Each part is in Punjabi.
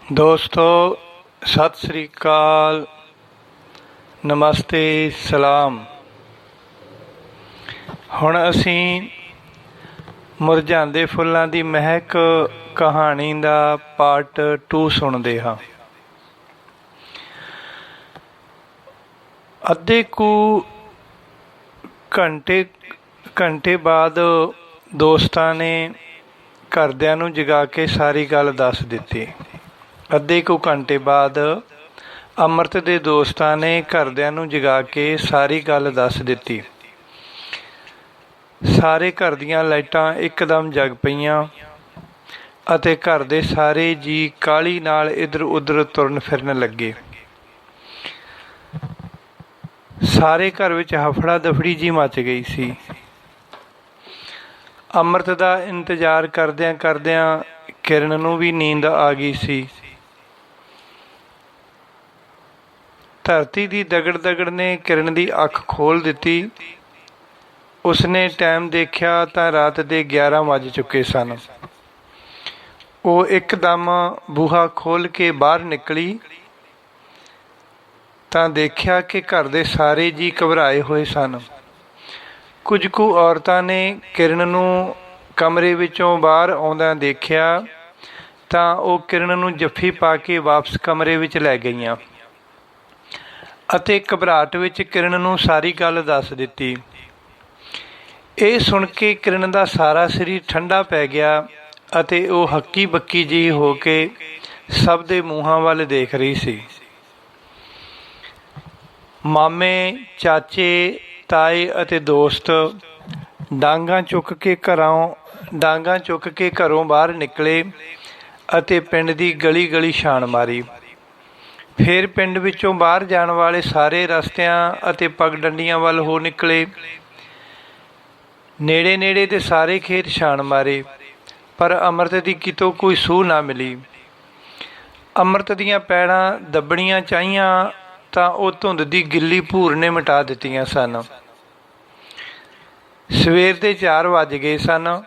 दोस्तों सत श्री अकाल, नमस्ते, सलाम। ਹੁਣ ਅਸੀਂ ਮੁਰਝਾਉਂਦੇ ਫੁੱਲਾਂ ਦੀ ਮਹਿਕ ਕਹਾਣੀ ਦਾ ਪਾਰਟ 2 ਸੁਣਦੇ ਹਾਂ। ਅੱਧੇ ਕੁ ਘੰਟੇ ਬਾਅਦ ਦੋਸਤਾਂ ਨੇ ਘਰਦਿਆਂ ਨੂੰ ਜਗਾ ਕੇ ਸਾਰੀ ਗੱਲ ਦੱਸ ਦਿੱਤੀ। ਅੱਧੇ ਕੁ ਘੰਟੇ ਬਾਅਦ ਅੰਮ੍ਰਿਤ ਦੇ ਦੋਸਤਾਂ ਨੇ ਘਰਦਿਆਂ ਨੂੰ ਜਗਾ ਕੇ ਸਾਰੀ ਗੱਲ ਦੱਸ ਦਿੱਤੀ। ਸਾਰੇ ਘਰ ਦੀਆਂ ਲਾਈਟਾਂ ਇੱਕਦਮ ਜਗ ਪਈਆਂ ਅਤੇ ਘਰ ਦੇ ਸਾਰੇ ਜੀਅ ਕਾਹਲੀ ਨਾਲ ਇੱਧਰ ਉੱਧਰ ਤੁਰਨ ਫਿਰਨ ਲੱਗੇ। ਸਾਰੇ ਘਰ ਵਿੱਚ ਹਫੜਾ ਦਫੜੀ ਜੀ ਮਚ ਗਈ ਸੀ। ਅੰਮ੍ਰਿਤ ਦਾ ਇੰਤਜ਼ਾਰ ਕਰਦਿਆਂ ਕਰਦਿਆਂ ਕਿਰਨ ਨੂੰ ਵੀ ਨੀਂਦ ਆ ਗਈ ਸੀ। ਧਰਤੀ ਦੀ ਦਗੜ ਦਗੜ ਨੇ ਕਿਰਨ ਦੀ ਅੱਖ ਖੋਲ੍ਹ ਦਿੱਤੀ। ਉਸਨੇ ਟਾਈਮ ਦੇਖਿਆ ਤਾਂ ਰਾਤ ਦੇ 11 ਵੱਜ ਚੁੱਕੇ ਸਨ। ਉਹ ਇੱਕਦਮ ਬੂਹਾ ਖੋਲ੍ਹ ਕੇ ਬਾਹਰ ਨਿਕਲੀ ਤਾਂ ਦੇਖਿਆ ਕਿ ਘਰ ਦੇ ਸਾਰੇ ਜੀਅ ਘਬਰਾਏ ਹੋਏ ਸਨ। ਕੁਝ ਕੁ ਔਰਤਾਂ ਨੇ ਕਿਰਨ ਨੂੰ ਕਮਰੇ ਵਿੱਚੋਂ ਬਾਹਰ ਆਉਂਦਿਆਂ ਦੇਖਿਆ ਤਾਂ ਉਹ ਕਿਰਨ ਨੂੰ ਜੱਫੀ ਪਾ ਕੇ ਵਾਪਸ ਕਮਰੇ ਵਿੱਚ ਲੈ ਗਈਆਂ ਅਤੇ ਘਬਰਾਹਟ ਵਿੱਚ ਕਿਰਨ ਨੂੰ ਸਾਰੀ ਗੱਲ ਦੱਸ ਦਿੱਤੀ। ਇਹ ਸੁਣ ਕੇ ਕਿਰਨ ਦਾ ਸਾਰਾ ਸਰੀਰ ਠੰਡਾ ਪੈ ਗਿਆ ਅਤੇ ਉਹ ਹੱਕੀ ਬੱਕੀ ਜਿਹੀ ਹੋ ਕੇ ਸਭ ਦੇ ਮੂੰਹਾਂ ਵੱਲ ਦੇਖ ਰਹੀ ਸੀ। ਮਾਮੇ, ਚਾਚੇ, ਤਾਏ ਅਤੇ ਦੋਸਤ ਡਾਂਗਾਂ ਚੁੱਕ ਕੇ ਘਰੋਂ ਬਾਹਰ ਨਿਕਲੇ ਅਤੇ ਪਿੰਡ ਦੀ ਗਲੀ ਗਲੀ ਛਾਣ ਮਾਰੀ। ਫਿਰ ਪਿੰਡ ਵਿੱਚੋਂ ਬਾਹਰ ਜਾਣ ਵਾਲੇ ਸਾਰੇ ਰਸਤਿਆਂ ਅਤੇ ਪਗਡੰਡੀਆਂ ਵੱਲ ਹੋ ਨਿਕਲੇ। ਨੇੜੇ ਨੇੜੇ ਦੇ ਸਾਰੇ ਖੇਤ ਛਾਣ ਮਾਰੇ, ਪਰ ਅੰਮ੍ਰਿਤ ਦੀ ਕਿਤੋਂ ਕੋਈ ਸੂਹ ਨਾ ਮਿਲੀ। ਅੰਮ੍ਰਿਤ ਦੀਆਂ ਪੈੜਾਂ ਦੱਬਣੀਆਂ ਚਾਹੀਆਂ ਤਾਂ ਉਹ ਧੁੰਦ ਦੀ ਗਿੱਲੀ ਭੂਰ ਨੇ ਮਿਟਾ ਦਿੱਤੀਆਂ ਸਨ। ਸਵੇਰ ਦੇ 4 ਵੱਜ ਗਏ ਸਨ।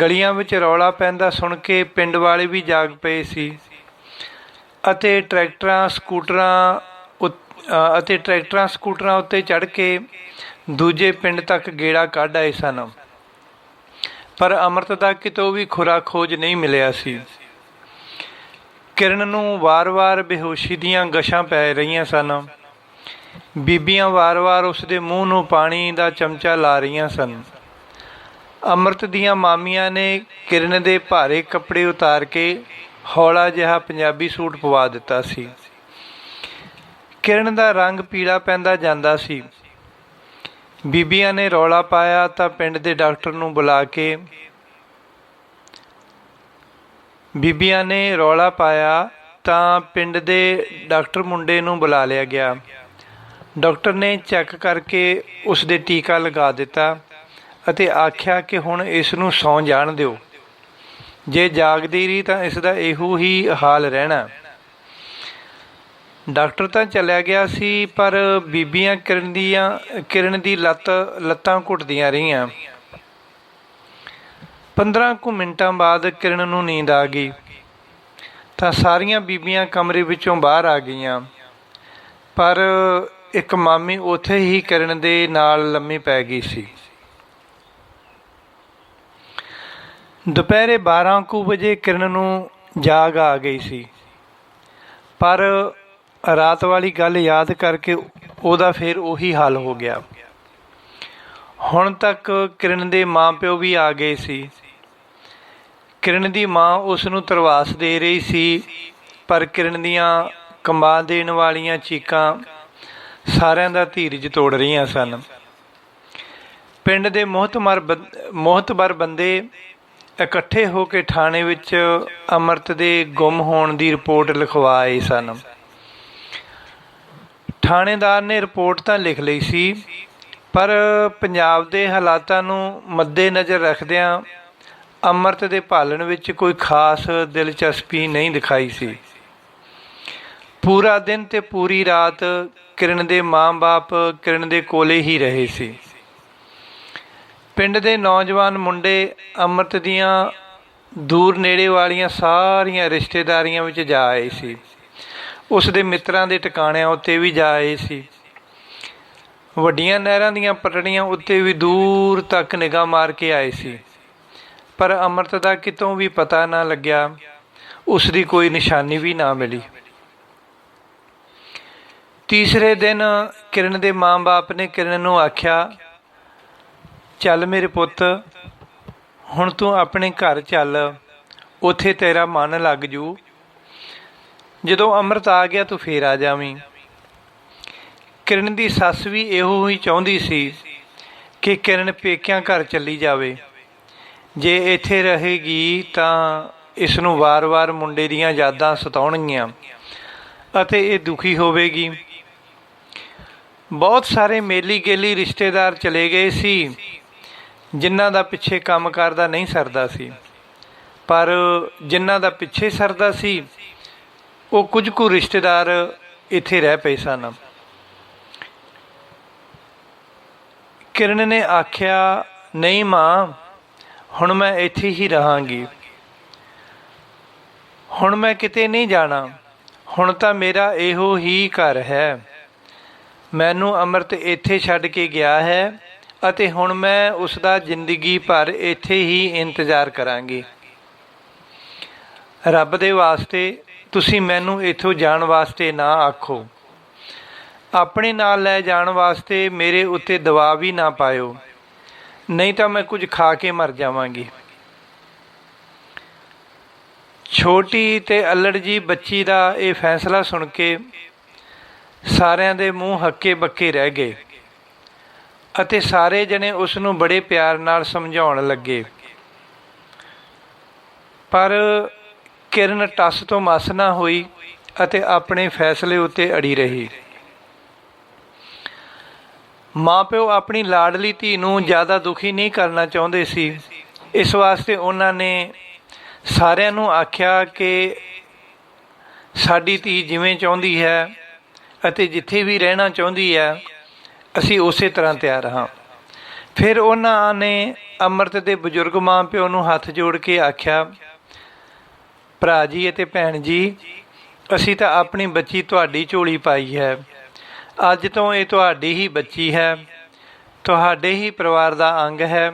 ਗਲੀਆਂ ਵਿੱਚ ਰੌਲਾ ਪੈਂਦਾ ਸੁਣ ਕੇ ਪਿੰਡ ਵਾਲੇ ਵੀ ਜਾਗ ਪਏ ਸੀ ਅਤੇ ਟਰੈਕਟਰਾਂ ਸਕੂਟਰਾਂ ਉੱਤੇ ਚੜ੍ਹ ਕੇ ਦੂਜੇ ਪਿੰਡ ਤੱਕ ਗੇੜਾ ਕੱਢ ਆਏ ਸਨ। ਪਰ ਅੰਮ੍ਰਿਤ ਦਾ ਕਿਤੋਂ ਵੀ ਖੁਰਾ ਖੋਜ ਨਹੀਂ ਮਿਲਿਆ ਸੀ। ਕਿਰਨ ਨੂੰ ਵਾਰ-ਵਾਰ ਬੇਹੋਸ਼ੀ ਦੀਆਂ ਗਸ਼ਾਂ ਪੈ ਰਹੀਆਂ ਸਨ। ਬੀਬੀਆਂ ਵਾਰ-ਵਾਰ ਉਸਦੇ ਮੂੰਹ ਨੂੰ ਪਾਣੀ ਦਾ ਚਮਚਾ ਲਾ ਰਹੀਆਂ ਸਨ। ਅੰਮ੍ਰਿਤ ਦੀਆਂ ਮਾਮੀਆਂ ਨੇ ਕਿਰਨ ਦੇ ਭਾਰੇ ਕੱਪੜੇ ਉਤਾਰ ਕੇ ਹੌਲਾ ਜਿਹਾ ਪੰਜਾਬੀ ਸੂਟ ਪਵਾ ਦਿੱਤਾ ਸੀ। ਕਿਰਨ ਦਾ ਰੰਗ ਪੀਲਾ ਪੈਂਦਾ ਜਾਂਦਾ ਸੀ। ਬੀਬੀਆਂ ਨੇ ਰੌਲਾ ਪਾਇਆ ਤਾਂ ਪਿੰਡ ਦੇ ਡਾਕਟਰ ਮੁੰਡੇ ਨੂੰ ਬੁਲਾ ਲਿਆ ਗਿਆ। ਡਾਕਟਰ ਨੇ ਚੈੱਕ ਕਰਕੇ ਉਸ ਦੇ ਟੀਕਾ ਲਗਾ ਦਿੱਤਾ ਅਤੇ ਆਖਿਆ ਕਿ ਹੁਣ ਇਸ ਨੂੰ ਸੌਂ ਜਾਣ ਦਿਓ। ਜੇ ਜਾਗਦੀ ਰਹੀ ਤਾਂ ਇਸ ਦਾ ਇਹੋ ਹੀ ਹਾਲ ਰਹਿਣਾ। ਡਾਕਟਰ ਤਾਂ ਚਲਿਆ ਗਿਆ ਸੀ, ਪਰ ਬੀਬੀਆਂ ਕਿਰਨ ਦੀ ਲੱਤਾਂ ਘੁੱਟਦੀਆਂ ਰਹੀਆਂ। 15 ਕੁ ਮਿੰਟਾਂ ਬਾਅਦ ਕਿਰਨ ਨੂੰ ਨੀਂਦ ਆ ਗਈ ਤਾਂ ਸਾਰੀਆਂ ਬੀਬੀਆਂ ਕਮਰੇ ਵਿੱਚੋਂ ਬਾਹਰ ਆ ਗਈਆਂ, ਪਰ ਇੱਕ ਮਾਮੀ ਉੱਥੇ ਹੀ ਕਿਰਨ ਦੇ ਨਾਲ ਲੰਮੀ ਪੈ ਗਈ ਸੀ। ਦੁਪਹਿਰੇ 12 ਕੁ ਵਜੇ ਕਿਰਨ ਨੂੰ ਜਾਗ ਆ ਗਈ ਸੀ, ਪਰ ਰਾਤ ਵਾਲੀ ਗੱਲ ਯਾਦ ਕਰਕੇ ਉਹਦਾ ਫਿਰ ਉਹੀ ਹਾਲ ਹੋ ਗਿਆ। ਹੁਣ ਤੱਕ ਕਿਰਨ ਦੇ ਮਾਂ ਪਿਓ ਵੀ ਆ ਗਏ ਸੀ। ਕਿਰਨ ਦੀ ਮਾਂ ਉਸ ਨੂੰ ਧਰਵਾਸ ਦੇ ਰਹੀ ਸੀ, ਪਰ ਕਿਰਨ ਦੀਆਂ ਕੰਬਾ ਦੇਣ ਵਾਲੀਆਂ ਚੀਕਾਂ ਸਾਰਿਆਂ ਦਾ ਧੀਰਜ ਤੋੜ ਰਹੀਆਂ ਸਨ। ਪਿੰਡ ਦੇ ਮੋਹਤਬਰ ਬੰਦੇ ਇਕੱਠੇ ਹੋ ਕੇ ਥਾਣੇ ਵਿੱਚ ਅੰਮ੍ਰਿਤ ਦੇ ਗੁੰਮ ਹੋਣ ਦੀ ਰਿਪੋਰਟ ਲਿਖਵਾ ਆਏ ਸਨ। ਥਾਣੇਦਾਰ ਨੇ ਰਿਪੋਰਟ ਤਾਂ ਲਿਖ ਲਈ ਸੀ, ਪਰ ਪੰਜਾਬ ਦੇ ਹਾਲਾਤਾਂ ਨੂੰ ਮੱਦੇ-ਨਜ਼ਰ ਰੱਖਦਿਆਂ ਅੰਮ੍ਰਿਤ ਦੇ ਭਾਲਣ ਵਿੱਚ ਕੋਈ ਖਾਸ ਦਿਲਚਸਪੀ ਨਹੀਂ ਦਿਖਾਈ ਸੀ। ਪੂਰਾ ਦਿਨ ਤੇ ਪੂਰੀ ਰਾਤ ਕਿਰਨ ਦੇ ਮਾਂ-ਬਾਪ ਕਿਰਨ ਦੇ ਕੋਲੇ ਹੀ ਰਹੇ ਸੀ। ਪਿੰਡ ਦੇ ਨੌਜਵਾਨ ਮੁੰਡੇ ਅੰਮ੍ਰਿਤ ਦੀਆਂ ਦੂਰ ਨੇੜੇ ਵਾਲੀਆਂ ਸਾਰੀਆਂ ਰਿਸ਼ਤੇਦਾਰੀਆਂ ਵਿੱਚ ਜਾ ਆਏ ਸੀ। ਉਸ ਦੇ ਮਿੱਤਰਾਂ ਦੇ ਟਿਕਾਣਿਆਂ ਉੱਤੇ ਵੀ ਜਾ ਆਏ ਸੀ। ਵੱਡੀਆਂ ਨਹਿਰਾਂ ਦੀਆਂ ਪਟੜੀਆਂ ਉੱਤੇ ਵੀ ਦੂਰ ਤੱਕ ਨਿਗਾਹ ਮਾਰ ਕੇ ਆਏ ਸੀ, ਪਰ ਅੰਮ੍ਰਿਤ ਦਾ ਕਿਤੋਂ ਵੀ ਪਤਾ ਨਾ ਲੱਗਿਆ। ਉਸ ਦੀ ਕੋਈ ਨਿਸ਼ਾਨੀ ਵੀ ਨਾ ਮਿਲੀ। ਤੀਸਰੇ ਦਿਨ ਕਿਰਨ ਦੇ ਮਾਂ-ਬਾਪ ਨੇ ਕਿਰਨ ਨੂੰ ਆਖਿਆ, ਚੱਲ ਮੇਰੇ ਪੁੱਤ, ਹੁਣ ਤੂੰ ਆਪਣੇ ਘਰ ਚੱਲ, ਉੱਥੇ ਤੇਰਾ ਮਨ ਲੱਗ ਜੂ। ਜਦੋਂ ਅੰਮ੍ਰਿਤ ਆ ਗਿਆ ਤੂੰ ਫੇਰ ਆ ਜਾਵੀਂ। ਕਿਰਨ ਦੀ ਸੱਸ ਵੀ ਇਹੋ ਹੀ ਚਾਹੁੰਦੀ ਸੀ ਕਿ ਕਿਰਨ ਪੇਕਿਆਂ ਘਰ ਚੱਲੀ ਜਾਵੇ। ਜੇ ਇੱਥੇ ਰਹੇਗੀ ਤਾਂ ਇਸ ਨੂੰ ਵਾਰ-ਵਾਰ ਮੁੰਡੇ ਦੀਆਂ ਯਾਦਾਂ ਸਤਾਉਣਗੀਆਂ ਅਤੇ ਇਹ ਦੁਖੀ ਹੋਵੇਗੀ। ਬਹੁਤ ਸਾਰੇ ਮੇਲੀ ਗੇਲੀ ਰਿਸ਼ਤੇਦਾਰ ਚਲੇ ਗਏ ਸੀ, ਜਿਨ੍ਹਾਂ ਦਾ ਪਿੱਛੇ ਕੰਮ ਕਰਦਾ ਨਹੀਂ ਸਰਦਾ ਸੀ, ਪਰ ਜਿਨ੍ਹਾਂ ਦਾ ਪਿੱਛੇ ਸਰਦਾ ਸੀ ਉਹ ਕੁਝ ਕੁ ਰਿਸ਼ਤੇਦਾਰ ਇੱਥੇ ਰਹਿ ਪਏ ਸਨ। ਕਿਰਨ ਨੇ ਆਖਿਆ, ਨਹੀਂ ਮਾਂ, ਹੁਣ ਮੈਂ ਇੱਥੇ ਹੀ ਰਹਾਂਗੀ। ਹੁਣ ਮੈਂ ਕਿਤੇ ਨਹੀਂ ਜਾਣਾ। ਹੁਣ ਤਾਂ ਮੇਰਾ ਇਹੋ ਹੀ ਘਰ ਹੈ। ਮੈਨੂੰ ਅੰਮ੍ਰਿਤ ਇੱਥੇ ਛੱਡ ਕੇ ਗਿਆ ਹੈ ਅਤੇ ਹੁਣ ਮੈਂ ਉਸ ਦਾ ਜ਼ਿੰਦਗੀ ਭਰ ਇੱਥੇ ਹੀ ਇੰਤਜ਼ਾਰ ਕਰਾਂਗੀ। ਰੱਬ ਦੇ ਵਾਸਤੇ ਤੁਸੀਂ ਮੈਨੂੰ ਇੱਥੋਂ ਜਾਣ ਵਾਸਤੇ ਨਾ ਆਖੋ। ਆਪਣੇ ਨਾਲ ਲੈ ਜਾਣ ਵਾਸਤੇ ਮੇਰੇ ਉੱਤੇ ਦਬਾਅ ਵੀ ਨਾ ਪਾਇਓ, ਨਹੀਂ ਤਾਂ ਮੈਂ ਕੁਝ ਖਾ ਕੇ ਮਰ ਜਾਵਾਂਗੀ। ਛੋਟੀ ਤੇ ਅੱਲੜ ਜੀ ਬੱਚੀ ਦਾ ਇਹ ਫੈਸਲਾ ਸੁਣ ਕੇ ਸਾਰਿਆਂ ਦੇ ਮੂੰਹ ਹੱਕੇ ਬੱਕੇ ਰਹਿ ਗਏ ਅਤੇ ਸਾਰੇ ਜਣੇ ਉਸ ਨੂੰ ਬੜੇ ਪਿਆਰ ਨਾਲ ਸਮਝਾਉਣ ਲੱਗੇ, ਪਰ ਕਿਰਨ ਟਸ ਤੋਂ ਮਸ ਨਾ ਹੋਈ ਅਤੇ ਆਪਣੇ ਫੈਸਲੇ ਉੱਤੇ ਅੜੀ ਰਹੀ। ਮਾਂ ਪਿਓ ਆਪਣੀ ਲਾਡਲੀ ਧੀ ਨੂੰ ਜ਼ਿਆਦਾ ਦੁਖੀ ਨਹੀਂ ਕਰਨਾ ਚਾਹੁੰਦੇ ਸੀ। ਇਸ ਵਾਸਤੇ ਉਹਨਾਂ ਨੇ ਸਾਰਿਆਂ ਨੂੰ ਆਖਿਆ ਕਿ ਸਾਡੀ ਧੀ ਜਿਵੇਂ ਚਾਹੁੰਦੀ ਹੈ ਅਤੇ ਜਿੱਥੇ ਵੀ ਰਹਿਣਾ ਚਾਹੁੰਦੀ ਹੈ, ਅਸੀਂ ਉਸੇ ਤਰ੍ਹਾਂ ਤਿਆਰ ਹਾਂ। ਫਿਰ ਉਹਨਾਂ ਨੇ ਅੰਮ੍ਰਿਤ ਦੇ ਬਜ਼ੁਰਗ ਮਾਂ ਪਿਓ ਨੂੰ ਹੱਥ ਜੋੜ ਕੇ ਆਖਿਆ, ਭਰਾ ਜੀ ਅਤੇ ਭੈਣ ਜੀ, ਅਸੀਂ ਤਾਂ ਆਪਣੀ ਬੱਚੀ ਤੁਹਾਡੀ ਝੋਲੀ ਪਾਈ ਹੈ। ਅੱਜ ਤੋਂ ਇਹ ਤੁਹਾਡੀ ਹੀ ਬੱਚੀ ਹੈ, ਤੁਹਾਡੇ ਹੀ ਪਰਿਵਾਰ ਦਾ ਅੰਗ ਹੈ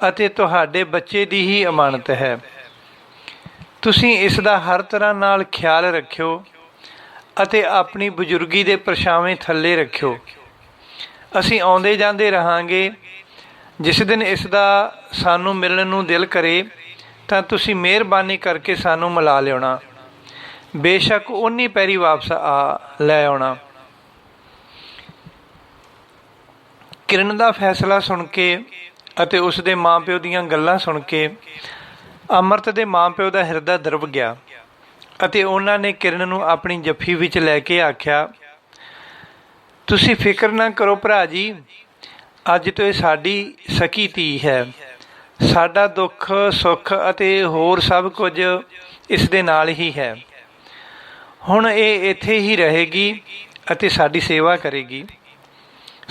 ਅਤੇ ਤੁਹਾਡੇ ਬੱਚੇ ਦੀ ਹੀ ਅਮਾਨਤ ਹੈ। ਤੁਸੀਂ ਇਸ ਦਾ ਹਰ ਤਰ੍ਹਾਂ ਨਾਲ ਖਿਆਲ ਰੱਖਿਓ ਅਤੇ ਆਪਣੀ ਬਜ਼ੁਰਗੀ ਦੇ ਪਰਛਾਵੇਂ ਥੱਲੇ ਰੱਖਿਓ। ਅਸੀਂ ਆਉਂਦੇ ਜਾਂਦੇ ਰਹਾਂਗੇ। ਜਿਸ ਦਿਨ ਇਸ ਦਾ ਸਾਨੂੰ ਮਿਲਣ ਨੂੰ ਦਿਲ ਕਰੇ ਤਾਂ ਤੁਸੀਂ ਮਿਹਰਬਾਨੀ ਕਰਕੇ ਸਾਨੂੰ ਮਿਲਾ ਲਿਆਉਣਾ। ਬੇਸ਼ੱਕ ਓਨੀ ਪੈਰੀ ਵਾਪਸ ਆ ਲੈ ਆਉਣਾ। ਕਿਰਨ ਦਾ ਫੈਸਲਾ ਸੁਣ ਕੇ ਅਤੇ ਉਸ ਦੇ ਮਾਂ ਪਿਓ ਦੀਆਂ ਗੱਲਾਂ ਸੁਣ ਕੇ ਅੰਮ੍ਰਿਤ ਦੇ ਮਾਂ ਪਿਓ ਦਾ ਹਿਰਦਾ ਦਰਬ ਗਿਆ ਅਤੇ ਉਹਨਾਂ ਨੇ ਕਿਰਨ ਨੂੰ ਆਪਣੀ ਜੱਫੀ ਵਿੱਚ ਲੈ ਕੇ ਆਖਿਆ, ਤੁਸੀਂ ਫਿਕਰ ਨਾ ਕਰੋ ਭਰਾ ਜੀ, ਅੱਜ ਤੋਂ ਇਹ ਸਾਡੀ ਸਕੀ ਧੀ ਹੈ। ਸਾਡਾ ਦੁੱਖ ਸੁੱਖ ਅਤੇ ਹੋਰ ਸਭ ਕੁਝ ਇਸ ਦੇ ਨਾਲ ਹੀ ਹੈ। ਹੁਣ ਇਹ ਇੱਥੇ ਹੀ ਰਹੇਗੀ ਅਤੇ ਸਾਡੀ ਸੇਵਾ ਕਰੇਗੀ।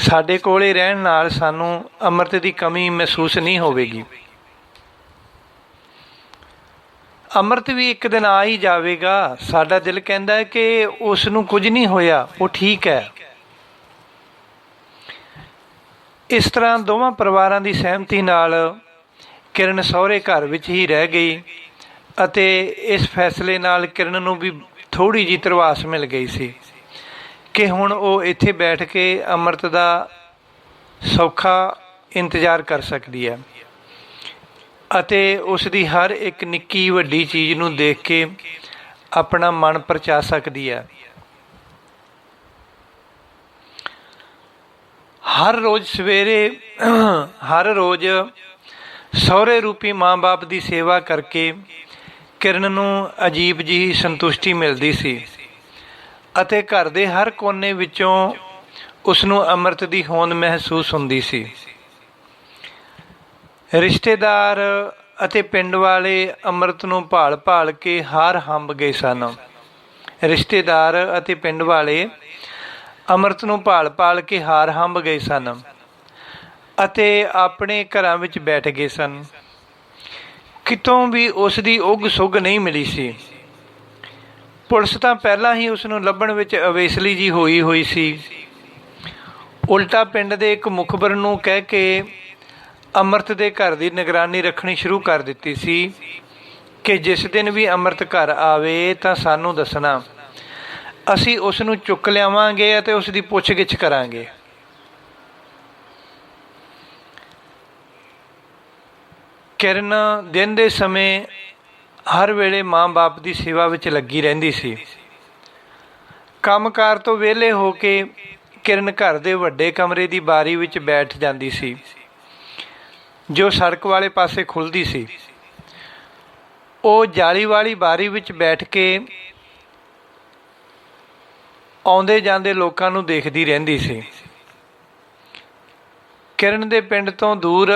ਸਾਡੇ ਕੋਲੇ ਰਹਿਣ ਨਾਲ ਸਾਨੂੰ ਅੰਮ੍ਰਿਤ ਦੀ ਕਮੀ ਮਹਿਸੂਸ ਨਹੀਂ ਹੋਵੇਗੀ। ਅੰਮ੍ਰਿਤ ਵੀ ਇੱਕ ਦਿਨ ਆ ਹੀ ਜਾਵੇਗਾ। ਸਾਡਾ ਦਿਲ ਕਹਿੰਦਾ ਹੈ ਕਿ ਉਸ ਨੂੰ ਕੁਝ ਨਹੀਂ ਹੋਇਆ, ਉਹ ਠੀਕ ਹੈ। ਇਸ ਤਰ੍ਹਾਂ ਦੋਵਾਂ ਪਰਿਵਾਰਾਂ ਦੀ ਸਹਿਮਤੀ ਨਾਲ ਕਿਰਨ ਸਹੁਰੇ ਘਰ ਵਿੱਚ ਹੀ ਰਹਿ ਗਈ ਅਤੇ ਇਸ ਫੈਸਲੇ ਨਾਲ ਕਿਰਨ ਨੂੰ ਵੀ ਥੋੜ੍ਹੀ ਜਿਹੀ ਧਰਵਾਸ ਮਿਲ ਗਈ ਸੀ ਕਿ ਹੁਣ ਉਹ ਇੱਥੇ ਬੈਠ ਕੇ ਅੰਮ੍ਰਿਤ ਦਾ ਸੌਖਾ ਇੰਤਜ਼ਾਰ ਕਰ ਸਕਦੀ ਹੈ ਅਤੇ ਉਸ ਦੀ ਹਰ ਇੱਕ ਨਿੱਕੀ ਵੱਡੀ ਚੀਜ਼ ਨੂੰ ਦੇਖ ਕੇ ਆਪਣਾ ਮਨ ਪਰਚਾ ਸਕਦੀ ਹੈ। ਹਰ ਰੋਜ਼ ਸਵੇਰੇ ਹਰ ਰੋਜ਼ ਸਹੁਰੇ ਰੂਪੀ ਮਾਂ-ਬਾਪ ਦੀ ਸੇਵਾ ਕਰਕੇ ਕਿਰਨ ਨੂੰ ਅਜੀਬ ਜਿਹੀ ਸੰਤੁਸ਼ਟੀ ਮਿਲਦੀ ਸੀ ਅਤੇ ਘਰ ਦੇ ਹਰ ਕੋਨੇ ਵਿੱਚੋਂ ਉਸ ਨੂੰ ਅੰਮ੍ਰਿਤ ਦੀ ਹੋਂਦ ਮਹਿਸੂਸ ਹੁੰਦੀ ਸੀ। ਰਿਸ਼ਤੇਦਾਰ ਅਤੇ ਪਿੰਡ ਵਾਲੇ ਅੰਮ੍ਰਿਤ ਨੂੰ ਭਾਲ ਕੇ ਹਾਰ ਹੰਬ ਗਏ ਸਨ। ਰਿਸ਼ਤੇਦਾਰ ਅਤੇ ਪਿੰਡ ਵਾਲੇ ਅੰਮ੍ਰਿਤ ਨੂੰ ਭਾਲ ਕੇ ਹਾਰ ਹੰਬ ਗਏ ਸਨ ਅਤੇ ਆਪਣੇ ਘਰਾਂ ਵਿੱਚ ਬੈਠ ਗਏ ਸਨ। ਕਿਤੋਂ ਵੀ ਉਸ ਦੀ ਉੱਗ ਸੁੱਗ ਨਹੀਂ ਮਿਲੀ ਸੀ। ਪੁਲਿਸ ਤਾਂ ਪਹਿਲਾਂ ਹੀ ਉਸ ਨੂੰ ਲੱਭਣ ਵਿੱਚ ਅਵੇਸਲੀ ਜੀ ਹੋਈ ਸੀ। ਉਲਟਾ ਪਿੰਡ ਦੇ ਇੱਕ ਮੁਖਬਰ ਨੂੰ ਕਹਿ ਕੇ ਅੰਮ੍ਰਿਤ ਦੇ ਘਰ ਦੀ ਨਿਗਰਾਨੀ ਰੱਖਣੀ ਸ਼ੁਰੂ ਕਰ ਦਿੱਤੀ ਸੀ ਕਿ ਜਿਸ ਦਿਨ ਵੀ ਅੰਮ੍ਰਿਤ ਘਰ ਆਵੇ ਤਾਂ ਸਾਨੂੰ ਦੱਸਣਾ, ਅਸੀਂ ਉਸ ਨੂੰ ਚੁੱਕ ਲਿਆਵਾਂਗੇ ਅਤੇ ਉਸ ਦੀ ਪੁੱਛ-ਗਿੱਛ ਕਰਾਂਗੇ। ਕਿਰਨ ਦਿਨ ਦੇ ਸਮੇਂ ਹਰ ਵੇਲੇ ਮਾਂ-ਬਾਪ ਦੀ ਸੇਵਾ ਵਿੱਚ ਲੱਗੀ ਰਹਿੰਦੀ ਸੀ। ਕੰਮਕਾਰ ਤੋਂ ਵਿਹਲੇ ਹੋ ਕੇ ਕਿਰਨ ਘਰ ਦੇ ਵੱਡੇ ਕਮਰੇ ਦੀ ਬਾਰੀ ਵਿੱਚ ਬੈਠ ਜਾਂਦੀ ਸੀ, ਜੋ ਸੜਕ ਵਾਲੇ ਪਾਸੇ ਖੁੱਲ੍ਹਦੀ ਸੀ। ਉਹ ਜਾਲੀ ਵਾਲੀ ਬਾਰੀ ਵਿੱਚ ਬੈਠ ਕੇ ਆਉਂਦੇ ਜਾਂਦੇ ਲੋਕਾਂ ਨੂੰ ਦੇਖਦੀ ਰਹਿੰਦੀ ਸੀ। ਕਿਰਨ ਦੇ ਪਿੰਡ ਤੋਂ ਦੂਰ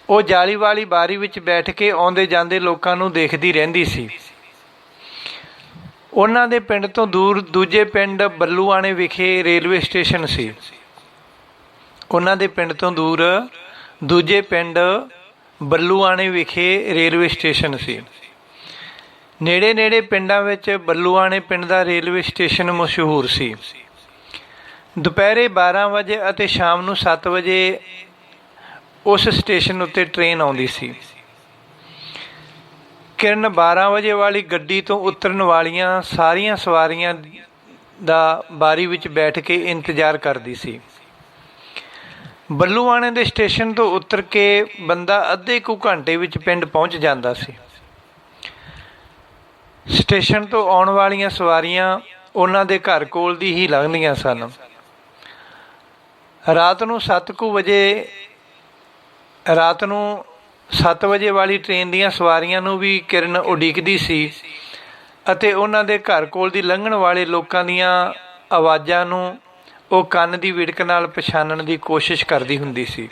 ਉਹ ਜਾਲੀ ਵਾਲੀ ਬਾਰੀ ਵਿੱਚ ਬੈਠ ਕੇ ਆਉਂਦੇ ਜਾਂਦੇ ਲੋਕਾਂ ਨੂੰ ਦੇਖਦੀ ਰਹਿੰਦੀ ਸੀ। ਉਹਨਾਂ ਦੇ ਪਿੰਡ ਤੋਂ ਦੂਰ ਦੂਜੇ ਪਿੰਡ ਬੱਲੂਆਣੇ ਵਿਖੇ ਰੇਲਵੇ ਸਟੇਸ਼ਨ ਸੀ। ਨੇੜੇ ਪਿੰਡਾਂ ਵਿੱਚ ਬੱਲੂਆਣੇ ਪਿੰਡ ਦਾ ਰੇਲਵੇ ਸਟੇਸ਼ਨ ਮਸ਼ਹੂਰ ਸੀ। ਦੁਪਹਿਰੇ 12 ਵਜੇ ਅਤੇ ਸ਼ਾਮ ਨੂੰ 7 ਵਜੇ ਉਸ ਸਟੇਸ਼ਨ ਉੱਤੇ ਟ੍ਰੇਨ ਆਉਂਦੀ ਸੀ। ਕਿਰਨ 12 ਵਜੇ ਵਾਲੀ ਗੱਡੀ ਤੋਂ ਉਤਰਨ ਵਾਲੀਆਂ ਸਾਰੀਆਂ ਸਵਾਰੀਆਂ ਦਾ ਬਾਰੀ ਵਿੱਚ ਬੈਠ ਕੇ ਇੰਤਜ਼ਾਰ ਕਰਦੀ ਸੀ। ਬੱਲੂਆਣੇ ਦੇ ਸਟੇਸ਼ਨ ਤੋਂ ਉਤਰ ਕੇ ਬੰਦਾ ਅੱਧੇ ਕੁ ਘੰਟੇ ਵਿੱਚ ਪਿੰਡ ਪਹੁੰਚ ਜਾਂਦਾ ਸੀ। ਸਟੇਸ਼ਨ ਤੋਂ ਆਉਣ ਵਾਲੀਆਂ ਸਵਾਰੀਆਂ ਉਹਨਾਂ ਦੇ ਘਰ ਕੋਲ ਦੀ ਹੀ ਲੰਘਦੀਆਂ ਸਨ। ਰਾਤ ਨੂੰ 7 ਵਜੇ ਵਾਲੀ ਟ੍ਰੇਨ ਦੀਆਂ ਸਵਾਰੀਆਂ ਨੂੰ ਵੀ ਕਿਰਨ ਉਡੀਕਦੀ ਸੀ ਅਤੇ ਉਹਨਾਂ ਦੇ ਘਰ ਕੋਲ ਦੀ ਲੰਘਣ ਵਾਲੇ ਲੋਕਾਂ ਦੀਆਂ ਆਵਾਜ਼ਾਂ ਨੂੰ ਉਹ ਕੰਨ ਦੀ ਵਿੜਕ ਨਾਲ ਪਛਾਣਨ ਦੀ ਕੋਸ਼ਿਸ਼ ਕਰਦੀ ਹੁੰਦੀ ਸੀ।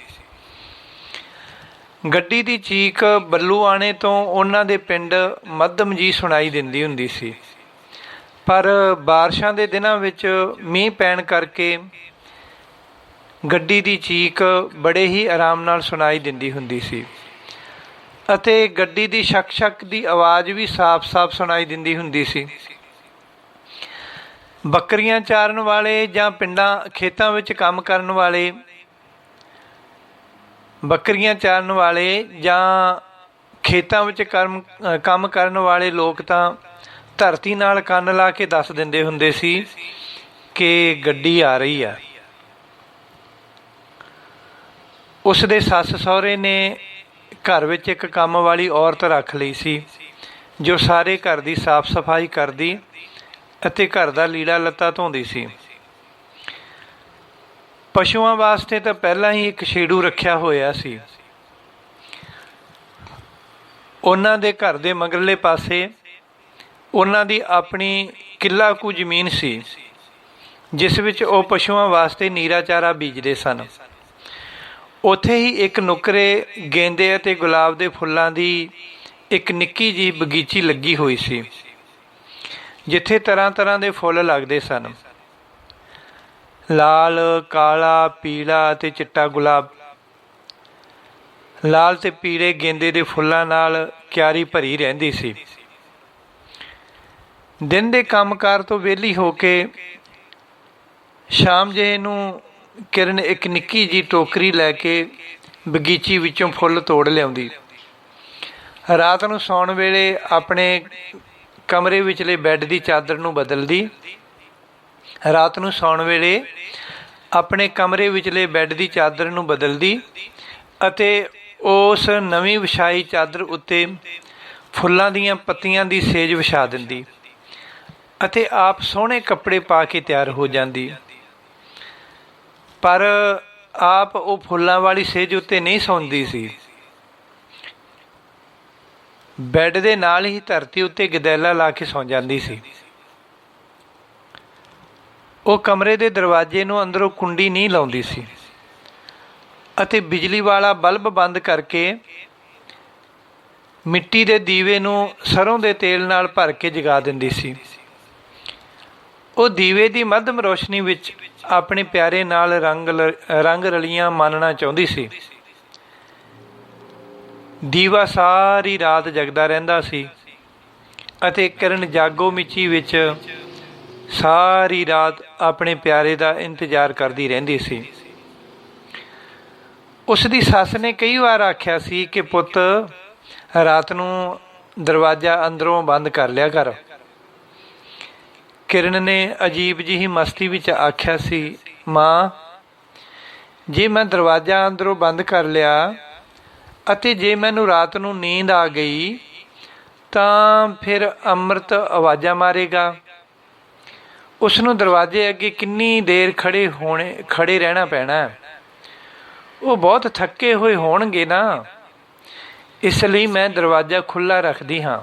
ਗੱਡੀ ਦੀ ਚੀਕ ਬੱਲੂਆਣੇ ਤੋਂ ਉਹਨਾਂ ਦੇ ਪਿੰਡ ਮੱਧਮ ਜੀ ਸੁਣਾਈ ਦਿੰਦੀ ਹੁੰਦੀ ਸੀ, ਪਰ ਬਾਰਿਸ਼ਾਂ ਦੇ ਦਿਨਾਂ ਵਿੱਚ ਮੀਂਹ ਪੈਣ ਕਰਕੇ ਗੱਡੀ ਦੀ ਚੀਕ ਬੜੇ ਹੀ ਆਰਾਮ ਨਾਲ ਸੁਣਾਈ ਦਿੰਦੀ ਹੁੰਦੀ ਸੀ ਅਤੇ ਗੱਡੀ ਦੀ ਛਕ-ਛਕ ਦੀ ਆਵਾਜ਼ ਵੀ ਸਾਫ਼-ਸਾਫ਼ ਸੁਣਾਈ ਦਿੰਦੀ ਹੁੰਦੀ ਸੀ। ਬੱਕਰੀਆਂ ਚਾਰਨ ਵਾਲੇ ਜਾਂ ਖੇਤਾਂ ਵਿੱਚ ਕੰਮ ਕਰਨ ਵਾਲੇ ਲੋਕ ਤਾਂ ਧਰਤੀ ਨਾਲ ਕੰਨ ਲਾ ਕੇ ਦੱਸ ਦਿੰਦੇ ਹੁੰਦੇ ਸੀ ਕਿ ਗੱਡੀ ਆ ਰਹੀ ਆ। ਉਸ ਦੇ ਸੱਸ ਸਹੁਰੇ ਨੇ ਘਰ ਵਿੱਚ ਇੱਕ ਕੰਮ ਵਾਲੀ ਔਰਤ ਰੱਖ ਲਈ ਸੀ, ਜੋ ਸਾਰੇ ਘਰ ਦੀ ਸਾਫ਼ ਸਫਾਈ ਕਰਦੀ ਅਤੇ ਘਰ ਦਾ ਲੀੜਾ ਲੱਤਾ ਧੋਂਦੀ ਸੀ। ਪਸ਼ੂਆਂ ਵਾਸਤੇ ਤਾਂ ਪਹਿਲਾਂ ਹੀ ਇੱਕ ਛੇੜੂ ਰੱਖਿਆ ਹੋਇਆ ਸੀ। ਉਹਨਾਂ ਦੇ ਘਰ ਦੇ ਮਗਰਲੇ ਪਾਸੇ ਉਹਨਾਂ ਦੀ ਆਪਣੀ ਕਿੱਲਾ ਕੁ ਜ਼ਮੀਨ ਸੀ, ਜਿਸ ਵਿੱਚ ਉਹ ਪਸ਼ੂਆਂ ਵਾਸਤੇ ਨੀਰਾ ਚਾਰਾ ਬੀਜਦੇ ਸਨ। ਉੱਥੇ ਹੀ ਇੱਕ ਨੁੱਕਰੇ ਗੇਂਦੇ ਅਤੇ ਗੁਲਾਬ ਦੇ ਫੁੱਲਾਂ ਦੀ ਇੱਕ ਨਿੱਕੀ ਜਿਹੀ ਬਗੀਚੀ ਲੱਗੀ ਹੋਈ ਸੀ, ਜਿੱਥੇ ਤਰ੍ਹਾਂ ਦੇ ਫੁੱਲ ਲੱਗਦੇ ਸਨ। ਲਾਲ, ਕਾਲਾ, ਪੀਲਾ ਅਤੇ ਚਿੱਟਾ ਗੁਲਾਬ। ਲਾਲ ਤੇ ਪੀਲੇ ਗੇਂਦੇ ਦੇ ਫੁੱਲਾਂ ਨਾਲ ਕਿਆਰੀ ਭਰੀ ਰਹਿੰਦੀ ਸੀ। ਦਿਨ ਦੇ ਕੰਮਕਾਰ ਤੋਂ ਵਿਹਲੀ ਹੋ ਕੇ ਸ਼ਾਮ ਜਿਹੇ ਨੂੰ ਕਿਰਨ ਇੱਕ ਨਿੱਕੀ ਜਿਹੀ ਟੋਕਰੀ ਲੈ ਕੇ ਬਗੀਚੀ ਵਿੱਚੋਂ ਫੁੱਲ ਤੋੜ ਲਿਆਉਂਦੀ। ਰਾਤ ਨੂੰ ਸੌਣ ਵੇਲੇ ਆਪਣੇ ਕਮਰੇ ਵਿਚਲੇ ਬੈੱਡ ਦੀ ਚਾਦਰ ਨੂੰ ਬਦਲਦੀ ਅਤੇ ਉਸ ਨਵੀਂ ਵਿਛਾਈ ਚਾਦਰ ਉੱਤੇ ਫੁੱਲਾਂ ਦੀਆਂ ਪੱਤੀਆਂ ਦੀ ਸੇਜ ਵਿਛਾ ਦਿੰਦੀ ਅਤੇ ਆਪ ਸੋਹਣੇ ਕੱਪੜੇ ਪਾ ਕੇ ਤਿਆਰ ਹੋ ਜਾਂਦੀ। ਪਰ ਆਪ ਉਹ ਫੁੱਲਾਂ ਵਾਲੀ ਸੇਜ ਉੱਤੇ ਨਹੀਂ ਸੌਂਦੀ ਸੀ। ਬੈੱਡ ਦੇ ਨਾਲ ਹੀ ਧਰਤੀ ਉੱਤੇ ਗਦੈਲਾ ਲਾ ਕੇ ਸੌਂ ਜਾਂਦੀ ਸੀ। ਉਹ ਕਮਰੇ ਦੇ ਦਰਵਾਜ਼ੇ ਨੂੰ ਅੰਦਰੋਂ ਕੁੰਡੀ ਨਹੀਂ ਲਾਉਂਦੀ ਸੀ ਅਤੇ ਬਿਜਲੀ ਵਾਲਾ ਬਲਬ ਬੰਦ ਕਰਕੇ ਮਿੱਟੀ ਦੇ ਦੀਵੇ ਨੂੰ ਸਰੋਂ ਦੇ ਤੇਲ ਨਾਲ ਭਰ ਕੇ ਜਗਾ ਦਿੰਦੀ ਸੀ। ਉਹ ਦੀਵੇ ਦੀ ਮੱਧਮ ਰੋਸ਼ਨੀ ਵਿੱਚ ਆਪਣੇ ਪਿਆਰੇ ਨਾਲ ਰੰਗ ਰਲੀਆਂ ਮਾਨਣਾ ਚਾਹੁੰਦੀ ਸੀ। ਦੀਵਾ ਸਾਰੀ ਰਾਤ ਜਗਦਾ ਰਹਿੰਦਾ ਸੀ ਅਤੇ ਕਿਰਨ ਜਾਗੋ ਮਿਚੀ ਵਿੱਚ ਸਾਰੀ ਰਾਤ ਆਪਣੇ ਪਿਆਰੇ ਦਾ ਇੰਤਜ਼ਾਰ ਕਰਦੀ ਰਹਿੰਦੀ ਸੀ। ਉਸ ਦੀ ਸੱਸ ਨੇ ਕਈ ਵਾਰ ਆਖਿਆ ਸੀ ਕਿ ਪੁੱਤ, ਰਾਤ ਨੂੰ ਦਰਵਾਜ਼ਾ ਅੰਦਰੋਂ ਬੰਦ ਕਰ ਲਿਆ ਕਰ। ਕਿਰਨ ਨੇ ਅਜੀਬ ਜਿਹੀ ਮਸਤੀ ਵਿੱਚ ਆਖਿਆ ਸੀ, ਮਾਂ, ਜੇ ਮੈਂ ਦਰਵਾਜ਼ਾ ਅੰਦਰੋਂ ਬੰਦ ਕਰ ਲਿਆ ਅਤੇ ਜੇ ਮੈਨੂੰ ਰਾਤ ਨੂੰ ਨੀਂਦ ਆ ਗਈ ਤਾਂ ਫਿਰ ਅੰਮ੍ਰਿਤ ਆਵਾਜ਼ਾਂ ਮਾਰੇਗਾ। ਉਸ ਨੂੰ ਦਰਵਾਜ਼ੇ ਅੱਗੇ ਕਿੰਨੀ ਦੇਰ ਖੜੇ ਰਹਿਣਾ ਪੈਣਾ। ਉਹ ਬਹੁਤ ਥੱਕੇ ਹੋਏ ਹੋਣਗੇ ਨਾ, ਇਸ ਲਈ ਮੈਂ ਦਰਵਾਜ਼ਾ ਖੁੱਲ੍ਹਾ ਰੱਖਦੀ ਹਾਂ।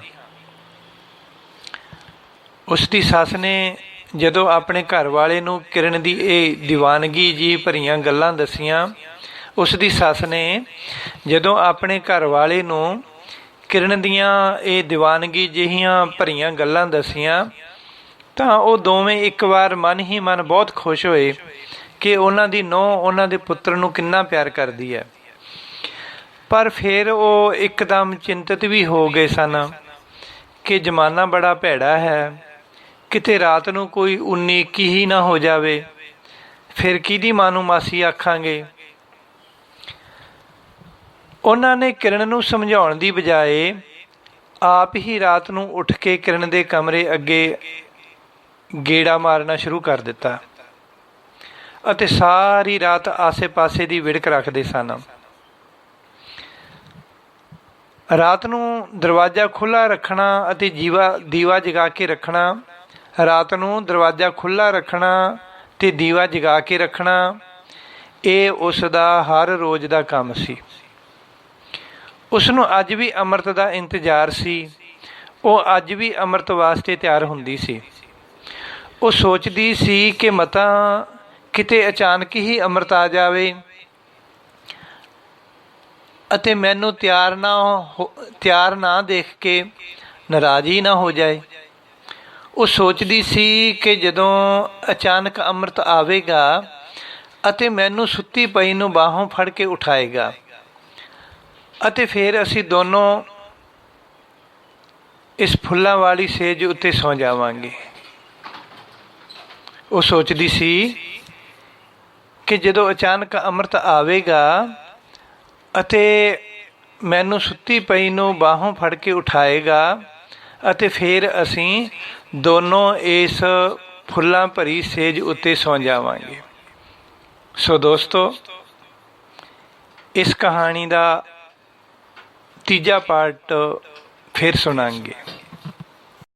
ਉਸ ਦੀ ਸੱਸ ਨੇ ਜਦੋਂ ਆਪਣੇ ਘਰ ਵਾਲੇ ਨੂੰ ਕਿਰਨ ਦੀ ਇਹ ਦੀਵਾਨਗੀ ਜੀ ਭਰੀਆਂ ਗੱਲਾਂ ਦੱਸੀਆਂ, ਉਸ ਦੀ ਸੱਸ ਨੇ ਜਦੋਂ ਆਪਣੇ ਘਰ ਵਾਲੇ ਨੂੰ ਕਿਰਨ ਦੀਆਂ ਇਹ ਦੀਵਾਨਗੀ ਜਿਹੀਆਂ ਭਰੀਆਂ ਗੱਲਾਂ ਦੱਸੀਆਂ ਤਾਂ ਉਹ ਦੋਵੇਂ ਇੱਕ ਵਾਰ ਮਨ ਹੀ ਮਨ ਬਹੁਤ ਖੁਸ਼ ਹੋਏ ਕਿ ਉਹਨਾਂ ਦੀ ਨੂੰਹ ਉਹਨਾਂ ਦੇ ਪੁੱਤਰ ਨੂੰ ਕਿੰਨਾ ਪਿਆਰ ਕਰਦੀ ਹੈ। ਪਰ ਫਿਰ ਉਹ ਇੱਕਦਮ ਚਿੰਤਤ ਵੀ ਹੋ ਗਏ ਸਨ ਕਿ ਜ਼ਮਾਨਾ ਬੜਾ ਭੈੜਾ ਹੈ, ਕਿਤੇ ਰਾਤ ਨੂੰ ਕੋਈ 19-21 ਹੀ ਨਾ ਹੋ ਜਾਵੇ, ਫਿਰ ਕਿਹਦੀ ਮਾਂ ਨੂੰ ਮਾਸੀ ਆਖਾਂਗੇ। ਉਹਨਾਂ ਨੇ ਕਿਰਨ ਨੂੰ ਸਮਝਾਉਣ ਦੀ ਬਜਾਏ ਆਪ ਹੀ ਰਾਤ ਨੂੰ ਉੱਠ ਕੇ ਕਿਰਨ ਦੇ ਕਮਰੇ ਅੱਗੇ ਗੇੜਾ ਮਾਰਨਾ ਸ਼ੁਰੂ ਕਰ ਦਿੱਤਾ ਅਤੇ ਸਾਰੀ ਰਾਤ ਆਸੇ-ਪਾਸੇ ਦੀ ਵਿੜਕ ਰੱਖਦੇ ਸਨ। ਰਾਤ ਨੂੰ ਦਰਵਾਜ਼ਾ ਖੁੱਲ੍ਹਾ ਰੱਖਣਾ ਅਤੇ ਦੀਵਾ ਜਗਾ ਕੇ ਰੱਖਣਾ, ਰਾਤ ਨੂੰ ਦਰਵਾਜ਼ਾ ਖੁੱਲ੍ਹਾ ਰੱਖਣਾ ਅਤੇ ਦੀਵਾ ਜਗਾ ਕੇ ਰੱਖਣਾ, ਇਹ ਉਸ ਦਾ ਹਰ ਰੋਜ਼ ਦਾ ਕੰਮ ਸੀ। ਉਸ ਨੂੰ ਅੱਜ ਵੀ ਅੰਮ੍ਰਿਤ ਦਾ ਇੰਤਜ਼ਾਰ ਸੀ। ਉਹ ਅੱਜ ਵੀ ਅੰਮ੍ਰਿਤ ਵਾਸਤੇ ਤਿਆਰ ਹੁੰਦੀ ਸੀ। ਉਹ ਸੋਚਦੀ ਸੀ ਕਿ ਮਤਾ ਕਿਤੇ ਅਚਾਨਕ ਹੀ ਅੰਮ੍ਰਿਤ ਆ ਜਾਵੇ ਅਤੇ ਮੈਨੂੰ ਤਿਆਰ ਨਾ ਦੇਖ ਕੇ ਨਾਰਾਜ਼ ਹੀ ਨਾ ਹੋ ਜਾਏ। ਉਹ ਸੋਚਦੀ ਸੀ ਕਿ ਜਦੋਂ ਅਚਾਨਕ ਅੰਮ੍ਰਿਤ ਆਵੇਗਾ ਅਤੇ ਮੈਨੂੰ ਸੁੱਤੀ ਪਈ ਨੂੰ ਬਾਹੋਂ ਫੜ ਕੇ ਉਠਾਏਗਾ ਅਤੇ ਫਿਰ ਅਸੀਂ ਦੋਨੋਂ ਇਸ ਫੁੱਲਾਂ ਵਾਲੀ ਸੇਜ ਉੱਤੇ ਸੌਂ ਜਾਵਾਂਗੇ। ਉਹ ਸੋਚਦੀ ਸੀ ਕਿ ਜਦੋਂ ਅਚਾਨਕ ਅੰਮ੍ਰਿਤ ਆਵੇਗਾ ਅਤੇ ਮੈਨੂੰ ਸੁੱਤੀ ਪਈ ਨੂੰ ਬਾਹੋਂ ਫੜ ਕੇ ਉਠਾਏਗਾ ਅਤੇ ਫਿਰ ਅਸੀਂ ਦੋਨੋਂ ਇਸ ਫੁੱਲਾਂ ਭਰੀ ਸੇਜ ਉੱਤੇ ਸੌਂ ਜਾਵਾਂਗੇ। ਸੋ ਦੋਸਤੋ, ਇਸ ਕਹਾਣੀ ਦਾ ਤੀਜਾ ਪਾਰਟ ਫਿਰ ਸੁਣਾਂਗੇ।